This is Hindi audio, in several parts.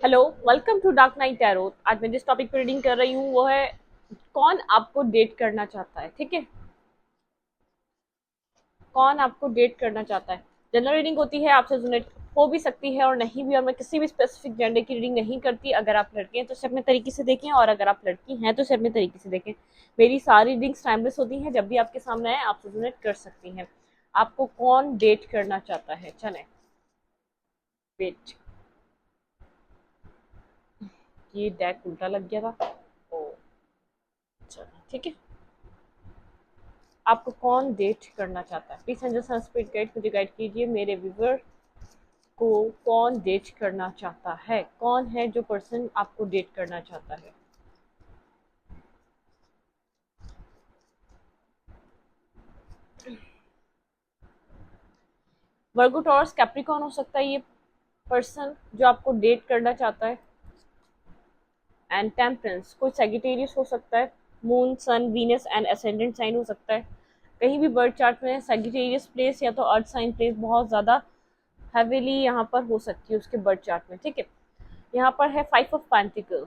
Hello, welcome to dark night tarot. आज मैं जिस टॉपिक पर रीडिंग कर रही हूँ वो है कौन आपको डेट करना चाहता है। ठीक है, कौन आपको डेट करना चाहता है। जनरल रीडिंग होती है, आपसे रिजोनेट हो भी सकती है और नहीं भी, और मैं किसी भी स्पेसिफिक जेंडर की रीडिंग नहीं करती। अगर आप लड़के हैं तो इसे अपने तरीके से देखें, और अगर आप लड़की हैं तो इसे अपने तरीके से देखें। मेरी सारी रीडिंग्स टाइमलेस होती हैं, जब भी आपके सामने आए आप रिजोनेट कर सकती हैं। आपको कौन डेट करना चाहता है, चले वेट, ये डेक उल्टा लग गया था। ओ, चलो ठीक है। आपको कौन डेट करना चाहता है, प्लीज एंजल संस्पिरिट गाइड मुझे गाइड कीजिए। मेरे व्यूवर को कौन डेट करना चाहता है, कौन है जो पर्सन आपको डेट करना चाहता है। वर्गो टॉरस कैप्रिकॉन हो सकता है ये पर्सन जो आपको डेट करना चाहता है। एंड टेम्परेंस कोई सेजिटेरियस हो सकता है। Moon sun Venus and ascendant sign हो सकता है। कहीं भी बर्थ चार्ट में सेजिटेरियस प्लेस या तो अर्थ साइन प्लेस बहुत ज्यादा हैवीली यहाँ पर हो सकती है उसके बर्थ चार्ट में। ठीक है, यहाँ पर है 5 ऑफ पेंटिकल।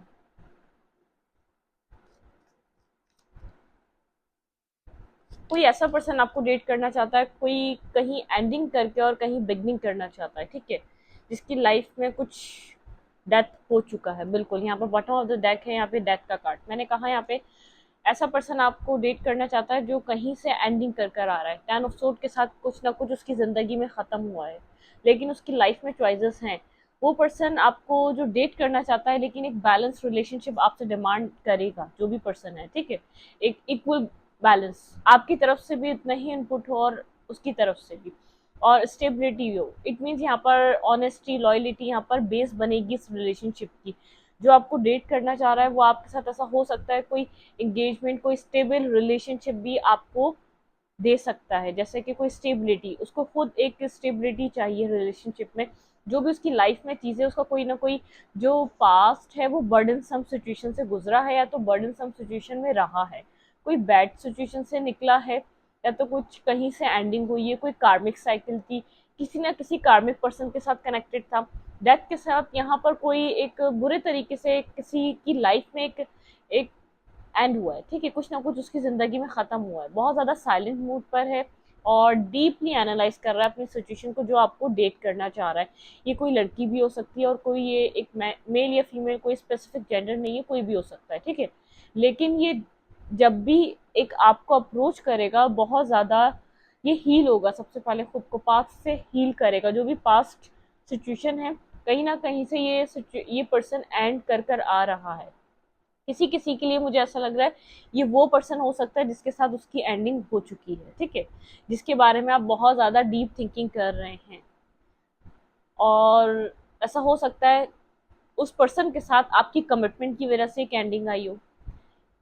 कोई ऐसा पर्सन आपको डेट करना चाहता है, कोई कहीं एंडिंग करके और कहीं बिगनिंग करना चाहता है। ठीक है, जिसकी लाइफ में कुछ डेथ हो चुका है। बिल्कुल, यहाँ पर बॉटम ऑफ द डेक है, यहाँ पे डेथ का कार्ड मैंने कहा। यहाँ पे ऐसा पर्सन आपको डेट करना चाहता है जो कहीं से एंडिंग कर आ रहा है। 10 ऑफ सोर्ड के साथ कुछ ना कुछ उसकी जिंदगी में खत्म हुआ है, लेकिन उसकी लाइफ में चॉइसेस हैं। वो पर्सन आपको जो डेट करना चाहता है, लेकिन एक बैलेंस रिलेशनशिप आपसे डिमांड करेगा, जो भी पर्सन है। ठीक है, एक इक्वल बैलेंस, आपकी तरफ से भी उतना ही इनपुट हो और उसकी तरफ से भी, और स्टेबिलिटी हो। इट मीन्स यहाँ पर ऑनेस्टी लॉयलिटी यहाँ पर बेस बनेगी इस रिलेशनशिप की। जो आपको डेट करना चाह रहा है वो आपके साथ ऐसा हो सकता है, कोई एंगेजमेंट, कोई स्टेबल रिलेशनशिप भी आपको दे सकता है। जैसे कि कोई स्टेबिलिटी, उसको खुद एक स्टेबिलिटी चाहिए रिलेशनशिप में। जो भी उसकी लाइफ में चीज़ें, उसका कोई ना कोई जो पास्ट है वो बर्डन सम सिचुएशन से गुजरा है, या तो बर्डन सम सिचुएशन में रहा है, कोई बैड सिचुएशन से निकला है, या तो कुछ कहीं से एंडिंग हुई है, कोई कार्मिक साइकिल थी, किसी ना किसी कार्मिक पर्सन के साथ कनेक्टेड था। डेथ के साथ यहाँ पर कोई एक बुरे तरीके से किसी की लाइफ में एक एक एंड हुआ है। ठीक है, कुछ ना कुछ उसकी जिंदगी में खत्म हुआ है, बहुत ज्यादा साइलेंट मूड पर है और डीपली एनालाइज कर रहा है अपनी सिचुएशन को, जो आपको डेट करना चाह रहा है। ये कोई लड़की भी हो सकती है, और कोई ये एक मेल या फीमेल, कोई स्पेसिफिक जेंडर नहीं है, कोई भी हो सकता है। ठीक है, लेकिन ये जब भी एक आपको अप्रोच करेगा, बहुत ज्यादा ये हील होगा। सबसे पहले खुद को पास्ट से हील करेगा, जो भी पास्ट सिचुएशन है कहीं ना कहीं से ये पर्सन एंड कर आ रहा है। किसी किसी के लिए मुझे ऐसा लग रहा है ये वो पर्सन हो सकता है जिसके साथ उसकी एंडिंग हो चुकी है। ठीक है, जिसके बारे में आप बहुत ज्यादा डीप थिंकिंग कर रहे हैं, और ऐसा हो सकता है उस पर्सन के साथ आपकी कमिटमेंट की वजह से एक एंडिंग आई हो,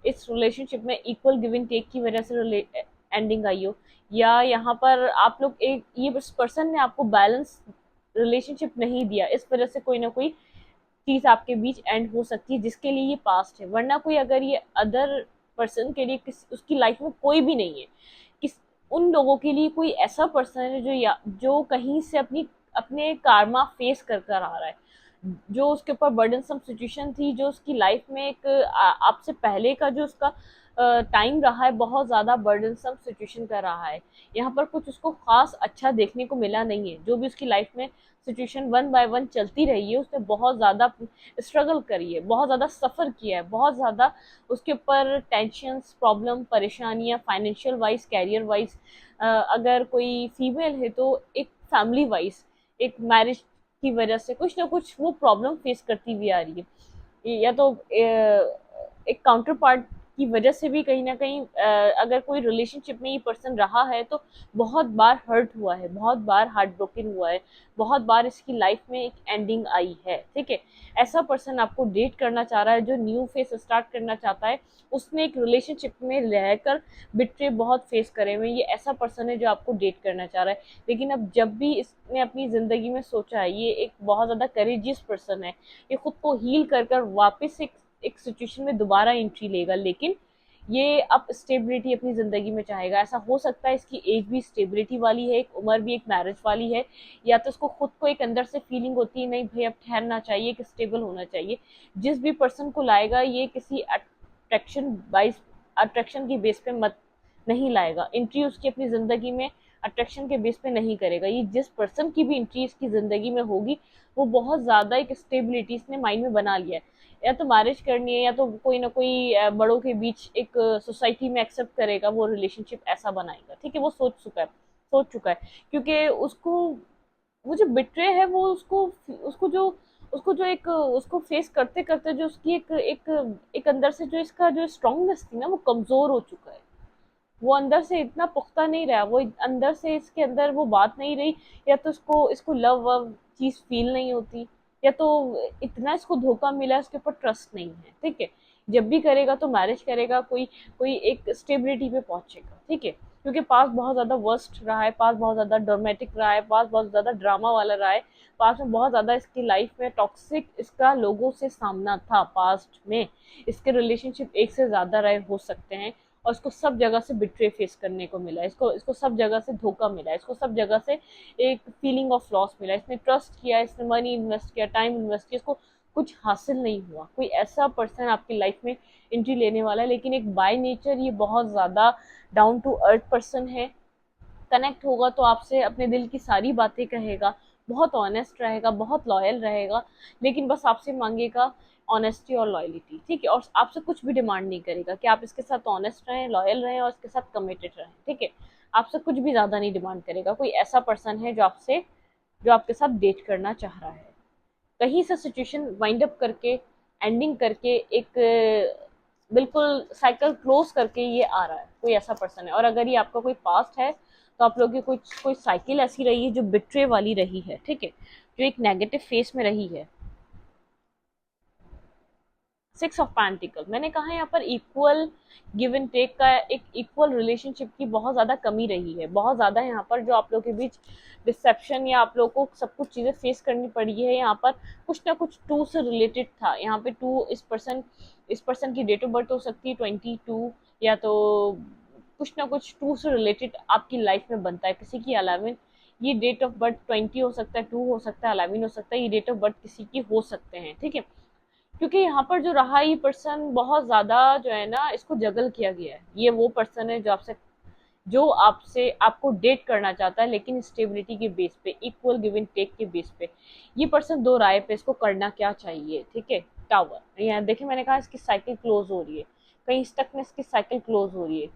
इस रिलेशनशिप में इक्वल गिव एंड टेक की वजह से एंडिंग आई हो, या यहाँ पर आप लोग एक ये पर्सन ने आपको बैलेंस रिलेशनशिप नहीं दिया, इस वजह से कोई ना कोई चीज आपके बीच एंड हो सकती है, जिसके लिए ये पास्ट है। वरना कोई अगर ये अदर पर्सन के लिए उसकी लाइफ में कोई भी नहीं है, किस उन लोगों के लिए कोई ऐसा पर्सन है जो कहीं से अपने कारमा फेस कर आ रहा है, जो उसके ऊपर बर्डनसम सिचुएशन थी, जो उसकी लाइफ में एक आपसे पहले का जो उसका टाइम रहा है, बहुत ज़्यादा बर्डनसम सिचुएशन का रहा है। यहाँ पर कुछ उसको खास अच्छा देखने को मिला नहीं है। जो भी उसकी लाइफ में सिचुएशन वन बाय वन चलती रही है, उसने बहुत ज़्यादा स्ट्रगल करी है, बहुत ज़्यादा सफ़र किया है, बहुत ज़्यादा उसके ऊपर टेंशन्स, प्रॉब्लम, परेशानियाँ, फाइनेंशियल वाइज, कैरियर वाइज, अगर कोई फीमेल है तो एक फैमिली वाइज, एक मैरिज की वजह से कुछ ना कुछ वो प्रॉब्लम फेस करती हुई आ रही है, या तो एक काउंटर पार्ट की वजह से भी कहीं ना कहीं, अगर कोई रिलेशनशिप में ये पर्सन रहा है तो बहुत बार हर्ट हुआ है, बहुत बार हार्ट ब्रोकन हुआ है, बहुत बार इसकी लाइफ में एक एंडिंग आई है। ठीक है, ऐसा पर्सन आपको डेट करना चाह रहा है, जो न्यू फेस स्टार्ट करना चाहता है। उसने एक रिलेशनशिप में रहकर बिट्रे बहुत फेस करे हुए, ये ऐसा पर्सन है जो आपको डेट करना चाह रहा है। लेकिन अब जब भी इसने अपनी ज़िंदगी में सोचा है, ये एक बहुत ज़्यादा करेजियस पर्सन है, ये खुद को हील कर वापस एक सिचुएशन में दोबारा एंट्री लेगा, लेकिन ये अब स्टेबिलिटी अपनी ज़िंदगी में चाहेगा। ऐसा हो सकता है इसकी एज भी स्टेबिलिटी वाली है, एक उम्र भी एक मैरिज वाली है, या तो उसको खुद को एक अंदर से फीलिंग होती है नहीं भाई अब ठहरना चाहिए, कि स्टेबल होना चाहिए। जिस भी पर्सन को लाएगा ये किसी अट्रैक्शन की बेस पे मत नहीं लाएगा, एंट्री उसकी अपनी ज़िंदगी में अट्रैक्शन के बेस पे नहीं करेगा। ये जिस पर्सन की भी एंट्री इसकी ज़िंदगी में होगी वो बहुत ज़्यादा एक स्टेबिलिटी इसने माइंड में बना लिया है। या तो मैरिज करनी है, या तो कोई ना कोई बड़ों के बीच एक सोसाइटी में एक्सेप्ट करेगा, वो रिलेशनशिप ऐसा बनाएगा। ठीक है, वो सोच चुका है क्योंकि उसको वो जो बिट्रे है वो उसको जो एक उसको फेस करते करते जो उसकी एक अंदर से जो इसका जो स्ट्रांगनेस थी ना वो कमजोर हो चुका है। वो अंदर से इतना पुख्ता नहीं रहा, वो अंदर से इसके अंदर वो बात नहीं रही, या तो इसको इसको लव वव चीज फील नहीं होती, या तो इतना इसको धोखा मिला, इसके ऊपर ट्रस्ट नहीं है। ठीक है, जब भी करेगा तो मैरिज करेगा, कोई कोई एक स्टेबिलिटी पे पहुंचेगा। ठीक है, क्योंकि पास बहुत ज्यादा वर्स्ट रहा है, पास बहुत ज्यादा ड्रामेटिक रहा है, पास बहुत ज्यादा ड्रामा वाला रहा है, पास में बहुत ज्यादा इसकी लाइफ में टॉक्सिक इसका लोगों से सामना था। पास्ट में इसके रिलेशनशिप एक से ज्यादा रहे हो सकते हैं, और इसको सब जगह से बिट्रे फेस करने को मिला, इसको इसको सब जगह से धोखा मिला, इसको सब जगह से एक फीलिंग ऑफ लॉस मिला। इसने ट्रस्ट किया, इसने मनी इन्वेस्ट किया, टाइम इन्वेस्ट किया, इसको कुछ हासिल नहीं हुआ। कोई ऐसा पर्सन आपकी लाइफ में एंट्री लेने वाला है, लेकिन एक बाय नेचर ये बहुत ज़्यादा डाउन टू अर्थ पर्सन है। कनेक्ट होगा तो आपसे अपने दिल की सारी बातें कहेगा, बहुत ऑनेस्ट रहेगा, बहुत लॉयल रहेगा, लेकिन बस आपसे मांगेगा ऑनेस्टी और लॉयलिटी। ठीक है, और आपसे कुछ भी डिमांड नहीं करेगा कि आप इसके साथ ऑनेस्ट रहें, लॉयल रहें और इसके साथ कमिटेड रहें। ठीक है, आपसे कुछ भी ज़्यादा नहीं डिमांड करेगा। कोई ऐसा पर्सन है जो आपके साथ डेट करना चाह रहा है। कहीं से सिचुएशन वाइंड अप करके, एंडिंग करके, एक बिल्कुल साइकिल क्लोज करके ये आ रहा है, कोई ऐसा पर्सन है। और अगर ये आपका कोई पास्ट है तो आप लोगों की कुछ कोई साइकिल ऐसी रही है जो बिट्रे वाली रही है। ठीक है, जो एक नेगेटिव फेस में रही है। सिक्स ऑफ पेंटिकल, मैंने कहा यहाँ पर इक्वल गिव एंड टेक का, एक इक्वल रिलेशनशिप की बहुत ज़्यादा कमी रही है। बहुत ज़्यादा यहाँ पर जो आप लोगों के बीच डिसेप्शन या आप लोगों को सब कुछ चीज़ें फेस करनी पड़ी है। यहाँ पर कुछ ना कुछ टू से रिलेटेड था। यहाँ पे टू इस पर्सन की डेट ऑफ बर्थ हो सकती है 22, या तो कुछ ना कुछ टू से रिलेटेड आपकी लाइफ में बनता है। किसी की 11, ये डेट ऑफ बर्थ 20 हो सकता है, 2 हो सकता है, 11 हो सकता है, ये डेट ऑफ बर्थ किसी की हो सकते हैं। ठीक है, क्योंकि यहाँ पर जो रहा ये पर्सन बहुत ज्यादा जो है ना इसको जगल किया गया है। ये वो पर्सन है जो आपसे आपको डेट करना चाहता है, लेकिन स्टेबिलिटी के बेस पे, इक्वल गिव एंड टेक के बेस पे। ये पर्सन दो राय पे, इसको करना क्या चाहिए। ठीक है, टावर यहाँ देखिए, मैंने कहा इसकी साइकिल क्लोज हो रही है, कहीं स्टकनेस की साइकिल क्लोज हो रही है,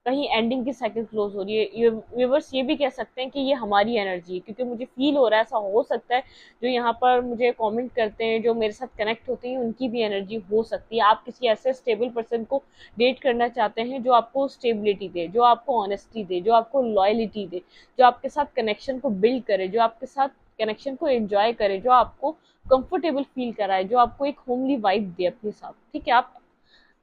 कहीं एंडिंग की साइकिल क्लोज हो रही है। ये व्यूवर्स ये भी कह सकते हैं कि ये हमारी एनर्जी है, क्योंकि मुझे फील हो रहा है, ऐसा हो सकता है जो यहाँ पर मुझे कमेंट करते हैं, जो मेरे साथ कनेक्ट होते हैं, उनकी भी एनर्जी हो सकती है। आप किसी ऐसे स्टेबल पर्सन को डेट करना चाहते हैं जो आपको स्टेबिलिटी दे, जो आपको ऑनेस्टी दे, जो आपको लॉयलिटी दे, जो आपके साथ कनेक्शन को बिल्ड करे, जो आपके साथ कनेक्शन को एंजॉय करे, जो आपको कंफर्टेबल फील कराए, जो आपको एक होमली वाइब दे अपने साथ। ठीक है, आप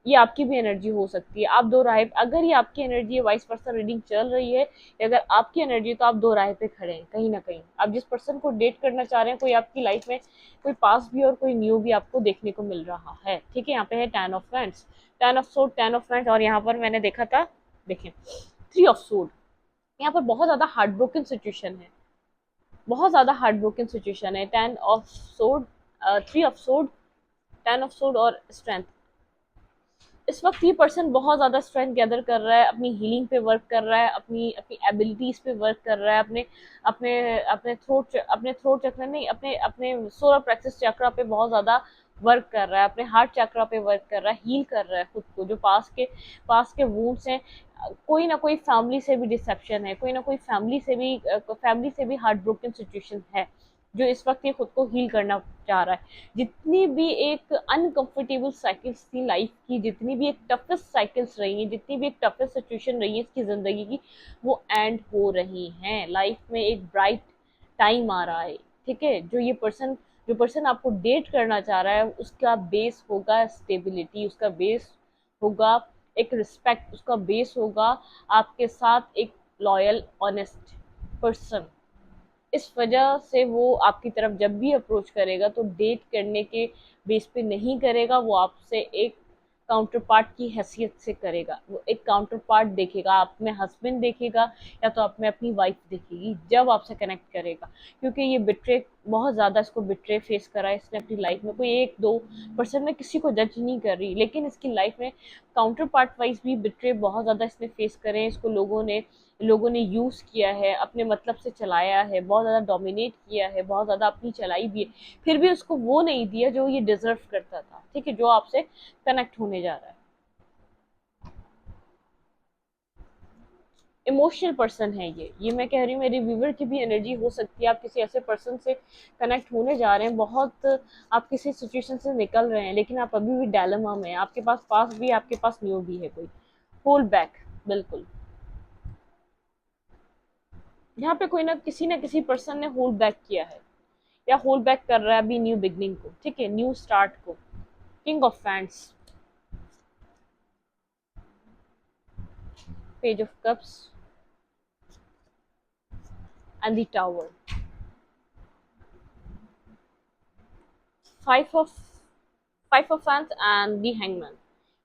ये आपकी भी एनर्जी हो सकती है। आप दो राह, अगर ये आपकी एनर्जी है, वाइस पर्सन रीडिंग चल रही है, या अगर आपकी एनर्जी है तो आप दो राह पे खड़े हैं कहीं ना कहीं। आप जिस पर्सन को डेट करना चाह रहे हैं, कोई आपकी लाइफ में कोई पास भी और कोई न्यू भी आपको देखने को मिल रहा है। ठीक है, यहाँ पे है 10 of wands, 10 of sword, 10 of wands, और यहाँ पर मैंने देखा था, देखें 3 ऑफ सोर्ड। यहाँ पर बहुत ज्यादा हार्ट ब्रोकन सिचुएशन है, बहुत ज्यादा हार्ट ब्रोकन सिचुएशन है। 10 of sword, 3 of sword, 10 of sword और स्ट्रेंथ। इस वक्त ये पर्सन बहुत ज़्यादा स्ट्रेंथ गैदर कर रहा है, अपनी हीलिंग पे वर्क कर रहा है, अपनी अपनी एबिलिटीज़ पे वर्क कर रहा है, अपने अपने अपने थ्रोट चक्र नहीं, अपने अपने सोलर प्लेक्सस चक्रा पे बहुत ज़्यादा वर्क कर रहा है, अपने हार्ट चक्रा पे वर्क कर रहा है, हील कर रहा है खुद को। जो पास के वूंड्स हैं, कोई ना कोई फैमिली से भी डिसेप्शन है, कोई ना कोई फैमिली से भी हार्ट ब्रोकन सिचुएशन है, जो इस वक्त ये खुद को हील करना चाह रहा है। जितनी भी एक अनकंफर्टेबल साइकिल्स थी लाइफ की, जितनी भी एक टफेस्ट साइकिल्स रही हैं, जितनी भी एक टफेस्ट सिचुएशन रही है इसकी ज़िंदगी की, वो एंड हो रही हैं। लाइफ में एक ब्राइट टाइम आ रहा है। ठीक है, जो पर्सन आपको डेट करना चाह रहा है, उसका बेस होगा स्टेबिलिटी, उसका बेस होगा एक रिस्पेक्ट, उसका बेस होगा आपके साथ एक लॉयल ऑनेस्ट पर्सन। इस वजह से वो आपकी तरफ जब भी अप्रोच करेगा तो डेट करने के बेस पे नहीं करेगा, वो आपसे एक काउंटर पार्ट की हैसियत से करेगा, वो एक काउंटर पार्ट देखेगा, आप में हस्बैंड देखेगा या तो आप में अपनी वाइफ देखेगी जब आपसे कनेक्ट करेगा। क्योंकि ये बिट्रे बहुत ज़्यादा, इसको बिट्रे फेस करा है इसने अपनी लाइफ में। कोई एक दो पर्सन, में किसी को जज नहीं कर रही, लेकिन इसकी लाइफ में काउंटर पार्ट वाइज भी बिट्रे बहुत ज़्यादा इसने फेस करे हैं। इसको लोगों ने यूज़ किया है, अपने मतलब से चलाया है, बहुत ज़्यादा डोमिनेट किया है, बहुत ज़्यादा अपनी चलाई भी है, फिर भी उसको वो नहीं दिया जो ये डिजर्व करता था, ठीक है, जो आपसे कनेक्ट होने जा रहा है। इमोशनल पर्सन है ये मैं कह रही हूँ, मेरी व्यूवर की भी एनर्जी हो सकती है। आप किसी ऐसे पर्सन से कनेक्ट होने जा रहे हैं, बहुत आप किसी सिचुएशन से निकल रहे हैं, लेकिन आप अभी भी डायलेमा में हैं, आपके पास पास भी है, आपके पास न्यू भी है, कोई होल्ड बैक। बिल्कुल, यहाँ पे कोई ना किसी पर्सन ने होल्ड बैक किया है या होल्ड बैक कर रहा है अभी न्यू बिगनिंग को, ठीक है, न्यू स्टार्ट को। King of fans, page of cups and the tower, five of five of fans and the hangman.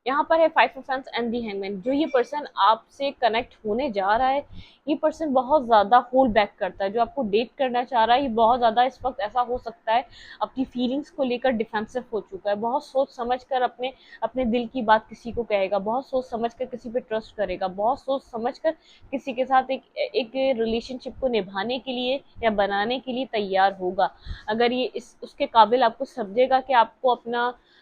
यहाँ पर है five of fans and the hangman. जो ये पर्सन आपसे कनेक्ट होने जा रहा है, ये पर्सन बहुत ज्यादा होल्ड बैक करता है। जो आपको डेट करना चाह रहा है, ये बहुत ज्यादा इस वक्त ऐसा हो सकता है अपनी फीलिंग्स को लेकर डिफेंसिव हो चुका है। बहुत सोच समझ कर अपने अपने दिल की बात किसी को कहेगा, बहुत सोच समझ कर किसी पे ट्रस्ट करेगा, बहुत सोच समझ कर किसी के साथ एक रिलेशनशिप को निभाने के लिए या बनाने के लिए तैयार होगा। अगर ये इस उसके काबिल आपको समझेगा कि आपको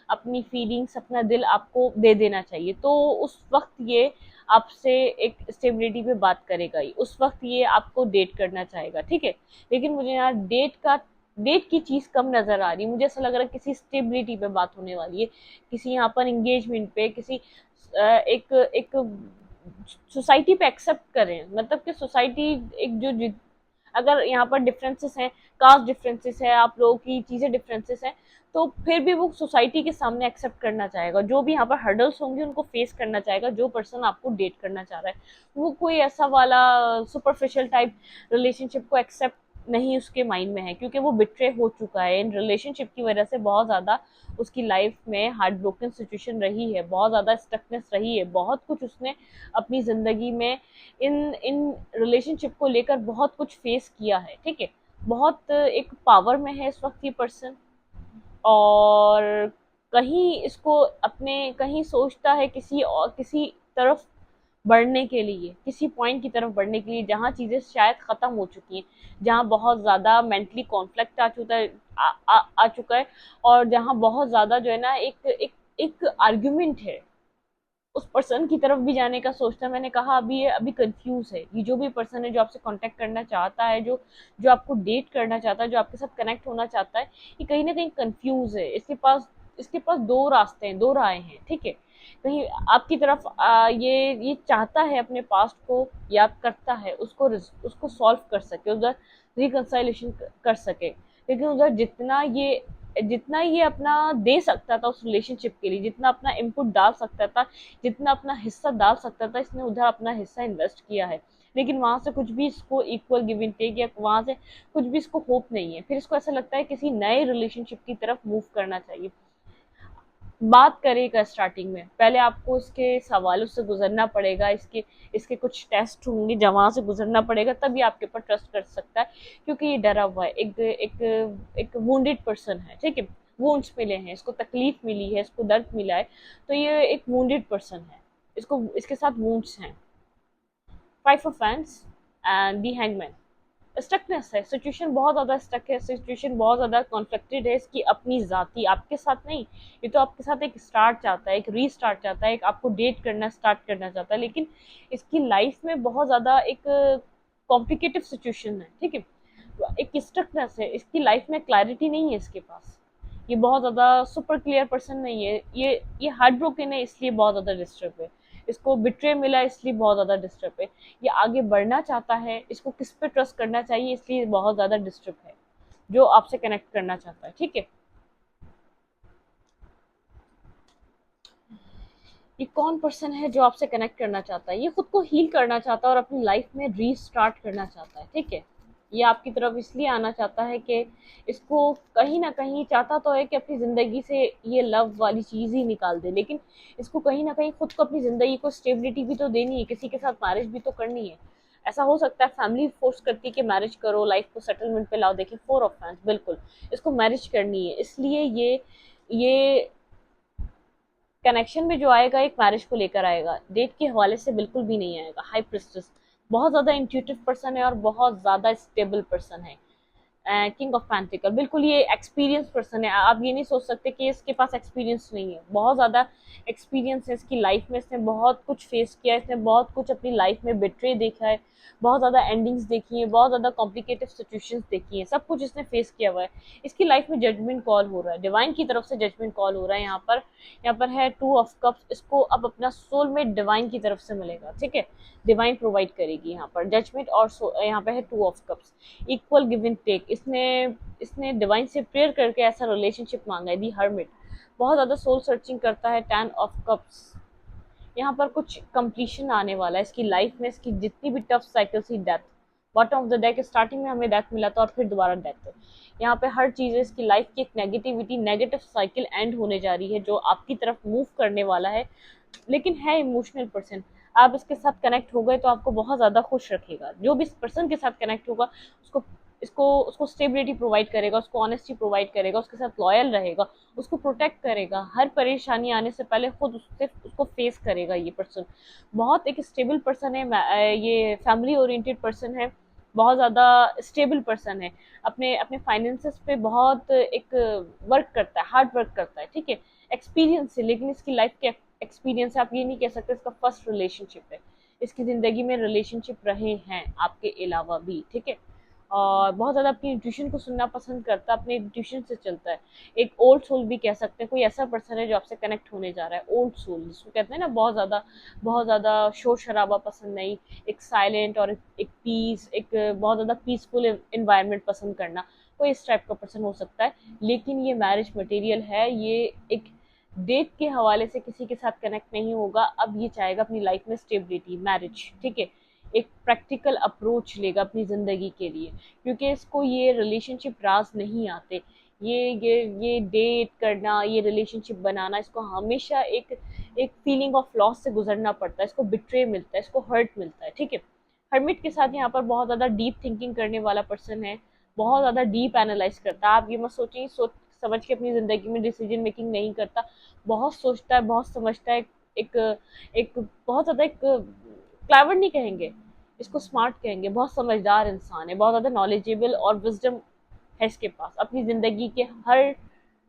अपनी फीलिंग्स, अपना दिल आपको दे देना चाहिए, तो उस वक्त ये आपसे एक स्टेबिलिटी पे बात करेगा ही, उस वक्त ये आपको डेट करना चाहेगा, ठीक है। लेकिन मुझे यहाँ डेट की चीज कम नजर आ रही है। मुझे ऐसा लग रहा है किसी स्टेबिलिटी पे बात होने वाली है, किसी यहाँ पर एंगेजमेंट पे, किसी एक एक सोसाइटी पे एक्सेप्ट करें, मतलब कि सोसाइटी एक अगर यहाँ पर डिफरेंसेस हैं, कास्ट डिफरेंसेस है, आप लोगों की चीजें डिफरेंसेस हैं, तो फिर भी वो सोसाइटी के सामने एक्सेप्ट करना चाहेगा। जो भी यहाँ पर हर्डल्स होंगे उनको फेस करना चाहेगा। जो पर्सन आपको डेट करना चाह रहा है, वो कोई ऐसा वाला सुपरफिशियल टाइप रिलेशनशिप को एक्सेप्ट नहीं उसके माइंड में है, क्योंकि वो बिट्रे हो चुका है इन रिलेशनशिप की वजह से। बहुत ज्यादा उसकी लाइफ में हार्ट ब्रोकन सिचुएशन रही है, बहुत ज्यादा स्टकनेस रही है, बहुत कुछ उसने अपनी जिंदगी में इन इन रिलेशनशिप को लेकर बहुत कुछ फेस किया है, ठीक है। बहुत एक पावर में है इस वक्त ये पर्सन, और कहीं इसको अपने कहीं सोचता है किसी तरफ बढ़ने के लिए, किसी पॉइंट की तरफ बढ़ने के लिए जहाँ चीजें शायद खत्म हो चुकी हैं, जहाँ बहुत ज्यादा मेंटली कॉन्फ्लिक्ट आ चुका है, और जहाँ बहुत ज्यादा जो है ना एक आर्ग्यूमेंट है, उस पर्सन की तरफ भी जाने का सोचता है। मैंने कहा अभी ये अभी कंफ्यूज है। ये जो भी पर्सन है जो आपसे कांटेक्ट करना चाहता है, जो जो आपको डेट करना चाहता है, जो आपके साथ कनेक्ट होना चाहता है, ये कहीं ना कहीं कंफ्यूज है। इसके पास दो रास्ते हैं, दो राहें हैं, ठीक है। कहीं आपकी तरफ ये चाहता है अपने पास्ट को याद करता है, उसको सॉल्व कर सके, उधर रिकंसाइलेशन कर सके, लेकिन उधर जितना ये अपना दे सकता था उस रिलेशनशिप के लिए, जितना अपना इनपुट डाल सकता था, जितना अपना हिस्सा डाल सकता था, इसने उधर अपना हिस्सा इन्वेस्ट किया है। लेकिन वहां से कुछ भी इसको इक्वल गिव एंड टेक, या वहां से कुछ भी इसको होप नहीं है। फिर इसको ऐसा लगता है किसी नए रिलेशनशिप की तरफ मूव करना चाहिए। बात करेगा स्टार्टिंग में, पहले आपको इसके सवालों से गुजरना पड़ेगा, इसके कुछ टेस्ट होंगे जहाँ से गुजरना पड़ेगा, तभी आपके ऊपर ट्रस्ट कर सकता है। क्योंकि ये डरा हुआ है, एक वुंडेड पर्सन है, ठीक है। वुंड्स मिले हैं इसको, तकलीफ मिली है इसको, दर्द मिला है, तो ये एक वुंडेड पर्सन है। इसके साथ वुंड्स हैं। Five of fans and the hangman. Stuckness है, सिचुएशन बहुत ज्यादा स्टक है, सिचुएशन बहुत ज्यादा कॉन्फ्लिक्टेड है इसकी अपनी जाति, आपके साथ नहीं। ये तो आपके साथ एक स्टार्ट चाहता है, एक रीस्टार्ट चाहता है, एक आपको डेट करना स्टार्ट करना चाहता है, लेकिन इसकी लाइफ में बहुत ज्यादा एक कॉम्प्लिकेटेड सिचुएशन है, ठीक है। एक स्टकनेस है इसकी लाइफ में, क्लैरिटी नहीं है इसके पास। ये बहुत ज्यादा सुपर क्लियर पर्सन नहीं है। ये हार्ट ब्रोकन है, इसलिए बहुत ज्यादा डिस्टर्ब है। इसको बिट्रे मिला इसलिए बहुत ज्यादा डिस्टर्ब है। ये आगे बढ़ना चाहता है, इसको किस पे ट्रस्ट करना चाहिए इसलिए बहुत ज्यादा डिस्टर्ब है, जो आपसे कनेक्ट करना चाहता है, ठीक है। ये कौन पर्सन है जो आपसे कनेक्ट करना चाहता है? ये खुद को हील करना चाहता है और अपनी लाइफ में रीस्टार्ट करना चाहता है, ठीक है। ये आपकी तरफ इसलिए आना चाहता है कि इसको कहीं न कहीं चाहता तो है कि अपनी ज़िंदगी से ये लव वाली चीज़ ही निकाल दे, लेकिन इसको कहीं न कहीं खुद को अपनी ज़िंदगी को स्टेबिलिटी भी तो देनी है, किसी के साथ मैरिज भी तो करनी है। ऐसा हो सकता है फैमिली फोर्स करती है कि मैरिज करो, लाइफ को सेटलमेंट पे लाओ, देखिए 4 ऑफ हैंड्स बिल्कुल, इसको मैरिज करनी है, इसलिए ये कनेक्शन में जो आएगा एक मैरिज को लेकर आएगा, डेट के हवाले से बिल्कुल भी नहीं आएगा। हाई प्रिस्टेस बहुत ज़्यादा इंट्यूटिव पर्सन है और बहुत ज़्यादा स्टेबल पर्सन है। किंग ऑफ पेंटिकल बिल्कुल ये एक्सपीरियंस पर्सन है, आप ये नहीं सोच सकते कि इसके पास एक्सपीरियंस नहीं है, बहुत ज़्यादा एक्सपीरियंस है इसकी लाइफ में, इसने बहुत कुछ फेस किया है, इसने बहुत कुछ अपनी लाइफ में बिट्रे देखा है, बहुत ज़्यादा एंडिंग्स देखी हैं, बहुत ज़्यादा कॉम्प्लिकेटेड सिचुएशंस देखी हैं, सब कुछ इसने फेस किया हुआ है। इसकी लाइफ में जजमेंट कॉल हो रहा है, डिवाइन की तरफ से जजमेंट कॉल हो रहा है यहाँ पर है 2 ऑफ कप्स, इसको अब अपना सोलमेट डिवाइन की तरफ से मिलेगा, ठीक है, डिवाइन प्रोवाइड करेगी यहाँ पर जजमेंट, और यहाँ पे है 2 of cups, equal give and take. इसने डिवाइन से प्रेयर करके ऐसा रिलेशनशिप मांगा है, दी हर्मिट, बहुत ज़्यादा सोल सर्चिंग करता है, 10 ऑफ कप्स, यहाँ पर कुछ कंप्लीशन आने वाला है इसकी लाइफ में, इसकी जितनी भी टफ साइकिल थी, death, bottom of the deck, starting में हमें डेथ मिला था और फिर दोबारा डेथ, यहाँ पे हर चीज़ इसकी लाइफ की एक नेगेटिविटी, नेगेटिव साइकिल एंड होने जा रही है जो आपकी तरफ मूव करने वाला है, लेकिन है इमोशनल पर्सन। आप इसके साथ कनेक्ट हो गए तो आपको बहुत ज़्यादा खुश रखेगा, जो भी इस पर्सन के साथ कनेक्ट होगा उसको इसको उसको स्टेबिलिटी प्रोवाइड करेगा, उसको ऑनेस्टी प्रोवाइड करेगा, उसके साथ लॉयल रहेगा, उसको प्रोटेक्ट करेगा, हर परेशानी आने से पहले खुद उससे उसको फेस करेगा। ये पर्सन बहुत एक स्टेबल पर्सन है, ये फैमिली ओरिएंटेड पर्सन है, बहुत ज़्यादा स्टेबल पर्सन है, अपने अपने फाइनेंसेस पे बहुत एक वर्क करता है, हार्ड वर्क करता है, ठीक है, एक्सपीरियंस है, लेकिन इसकी लाइफ के एक्सपीरियंस है, आप ये नहीं कह सकते इसका फर्स्ट रिलेशनशिप है, इसकी ज़िंदगी में रिलेशनशिप रहे हैं आपके अलावा भी, ठीक है, और बहुत ज़्यादा अपनी इंट्यूशन को सुनना पसंद करता है, अपने इंट्यूशन से चलता है, एक ओल्ड सोल भी कह सकते हैं, कोई ऐसा पर्सन है जो आपसे कनेक्ट होने जा रहा है, ओल्ड सोल जिसको कहते हैं ना, बहुत ज़्यादा शोर शराबा पसंद नहीं, एक साइलेंट और एक पीस, एक बहुत ज़्यादा पीसफुल इन्वायरमेंट पसंद करना, कोई इस टाइप का पर्सन हो सकता है, लेकिन ये मैरिज मटेरियल है, ये एक डेट के हवाले से किसी के साथ कनेक्ट नहीं होगा, अब ये चाहेगा अपनी लाइफ में स्टेबिलिटी, मैरिज, ठीक है, एक प्रैक्टिकल अप्रोच लेगा अपनी ज़िंदगी के लिए, क्योंकि इसको ये रिलेशनशिप राज नहीं आते, ये डेट करना, ये रिलेशनशिप बनाना, इसको हमेशा एक एक फीलिंग ऑफ लॉस से गुजरना पड़ता है, इसको बिट्रे मिलता है, इसको हर्ट मिलता है, ठीक है। हर्मिट के साथ यहाँ पर बहुत ज़्यादा डीप थिंकिंग करने वाला पर्सन है, बहुत ज़्यादा डीप एनालाइज करता है, आप ये मत सोचिए सोच समझ के अपनी ज़िंदगी में डिसीजन मेकिंग नहीं करता, बहुत सोचता है, बहुत समझता है, एक एक बहुत ज़्यादा एक क्लेवर नहीं कहेंगे, इसको स्मार्ट कहेंगे, बहुत समझदार इंसान है, बहुत ज़्यादा नॉलेजेबल और विजडम है इसके पास, अपनी ज़िंदगी के हर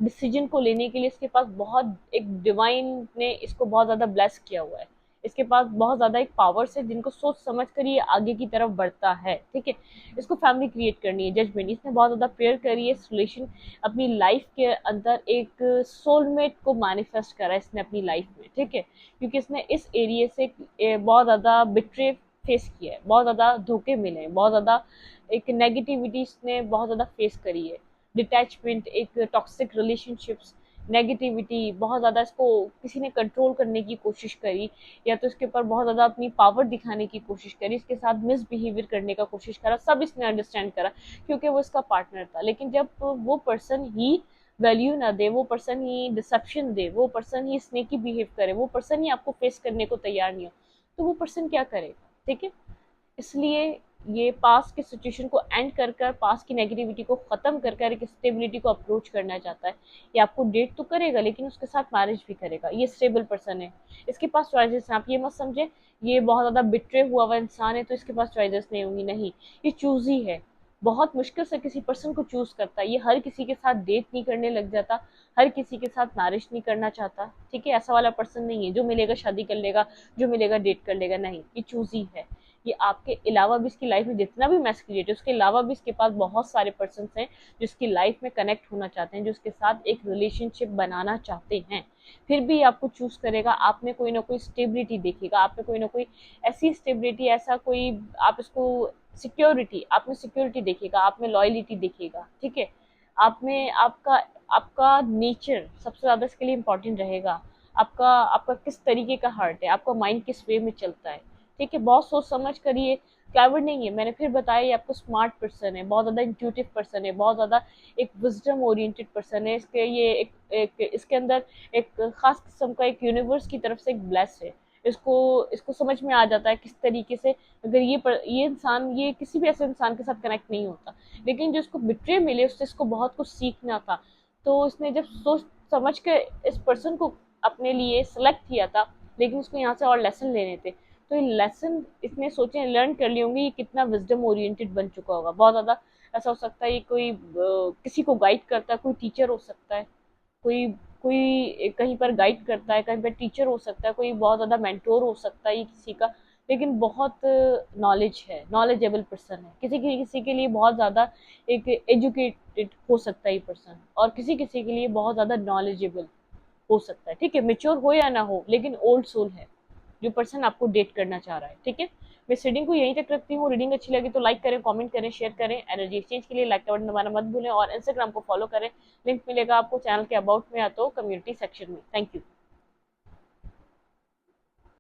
डिसीजन को लेने के लिए इसके पास बहुत एक डिवाइन ने इसको बहुत ज़्यादा ब्लेस किया हुआ है, इसके पास बहुत ज़्यादा एक पावर्स है जिनको सोच समझ कर ये आगे की तरफ बढ़ता है, ठीक है। इसको फैमिली क्रिएट करनी है, जजमेंट, इसने बहुत ज़्यादा प्रेयर करी है, रिलेशन अपनी लाइफ के अंदर एक सोलमेट को मैनिफेस्ट करा है इसने अपनी लाइफ में, ठीक है, क्योंकि इसने इस एरिया से बहुत ज़्यादा बिट्रे फेस किया है, बहुत ज़्यादा धोखे मिले हैं, बहुत ज़्यादा एक नेगेटिविटी इसने बहुत ज़्यादा फेस करी है, डिटैचमेंट, एक टॉक्सिक रिलेशनशिप्स, नेगेटिविटी, बहुत ज़्यादा इसको किसी ने कंट्रोल करने की कोशिश करी, या तो इसके ऊपर बहुत ज़्यादा अपनी पावर दिखाने की कोशिश करी, इसके साथ मिसबिहेवियर करने का कोशिश करा, सब इसने अंडरस्टैंड करा क्योंकि वो इसका पार्टनर था, लेकिन जब वो पर्सन ही वैल्यू ना दे, वो पर्सन ही डिसेप्शन दे, वो पर्सन ही स्नेकी बिहेव करे, वो पर्सन ही आपको फेस करने को तैयार नहीं हो, तो वो पर्सन क्या करेगा, ठीक है। इसलिए ये पास की सिचुएशन को एंड कर कर, पास की नेगेटिविटी को ख़त्म कर कर एक स्टेबिलिटी को अप्रोच करना चाहता है, ये आपको डेट तो करेगा लेकिन उसके साथ मैरिज भी करेगा, ये स्टेबल पर्सन है, इसके पास चॉइसेस हैं, आप ये मत समझे ये बहुत ज़्यादा बिट्रे हुआ इंसान है तो इसके पास चॉइसेस नहीं होंगी, नहीं, ये चूजी है, बहुत मुश्किल से किसी पर्सन को चूज करता है, ये हर किसी के साथ डेट नहीं करने लग जाता, हर किसी के साथ मैरिज नहीं करना चाहता, ठीक है, ऐसा वाला पर्सन नहीं है जो मिलेगा शादी कर लेगा, जो मिलेगा डेट कर लेगा, नहीं, ये चूजी है, ये आपके अलावा भी इसकी लाइफ में जितना भी मैस क्रिएट है उसके अलावा भी इसके पास बहुत सारे पर्सन हैं जो इसकी लाइफ में कनेक्ट होना चाहते हैं, जो उसके साथ एक रिलेशनशिप बनाना चाहते हैं, फिर भी आपको चूज करेगा, आप में कोई ना कोई स्टेबिलिटी देखेगा, आप में कोई ना कोई ऐसी स्टेबिलिटी, ऐसा कोई आप इसको सिक्योरिटी, आप में सिक्योरिटी देखेगा, आप में लॉयलिटी देखेगा, ठीक है, आप में आपका आपका नेचर सबसे ज़्यादा इसके लिए इम्पोर्टेंट रहेगा, आपका आपका किस तरीके का हार्ट है, आपका माइंड किस वे में चलता है, ठीक है, बहुत सोच समझ करिए क्लेवर नहीं है, मैंने फिर बताया ये आपको स्मार्ट पर्सन है, बहुत ज़्यादा इंट्यूटिव पर्सन है, बहुत ज़्यादा एक विजडम ओरिएंटेड पर्सन है, इसके ये एक इसके अंदर एक खास किस्म का एक यूनिवर्स की तरफ से एक ब्लेस है। इसको इसको समझ में आ जाता है किस तरीके से अगर ये इंसान ये किसी भी ऐसे इंसान के साथ कनेक्ट नहीं होता, लेकिन जो इसको बिट्रे मिले उससे इसको बहुत कुछ सीखना था। तो इसने जब सोच समझ के इस पर्सन को अपने लिए सेलेक्ट किया था, लेकिन उसको यहाँ से और लेसन लेने थे, तो ये लेसन इसने सोचे लर्न कर लिए होंगे, ये कितना विजडम ओरिएंटेड बन चुका होगा। बहुत ज़्यादा ऐसा हो सकता है ये कोई किसी को गाइड करता है, कोई टीचर हो सकता है, कोई कोई कहीं पर गाइड करता है, कहीं पर टीचर हो सकता है, कोई बहुत ज़्यादा मेंटोर हो सकता है ये किसी का, लेकिन बहुत नॉलेज है, नॉलेजेबल पर्सन है, किसी के लिए बहुत ज़्यादा एक एजुकेटेड हो सकता है ये पर्सन, और किसी के लिए बहुत ज़्यादा नॉलेजेबल हो सकता है। ठीक है, मेच्योर हो या ना हो, लेकिन ओल्ड सोल है जो पर्सन आपको डेट करना चाह रहा है। ठीक है, मैं इस रीडिंग को यहीं तक रखती हूँ। रीडिंग अच्छी लगी तो लाइक करें, कमेंट करें, शेयर करें। एनर्जी एक्सचेंज के लिए लाइक का बटन दबाना मत भूलें और इंस्टाग्राम को फॉलो करें। लिंक मिलेगा आपको चैनल के अबाउट में या तो कम्युनिटी सेक्शन में। Thank you.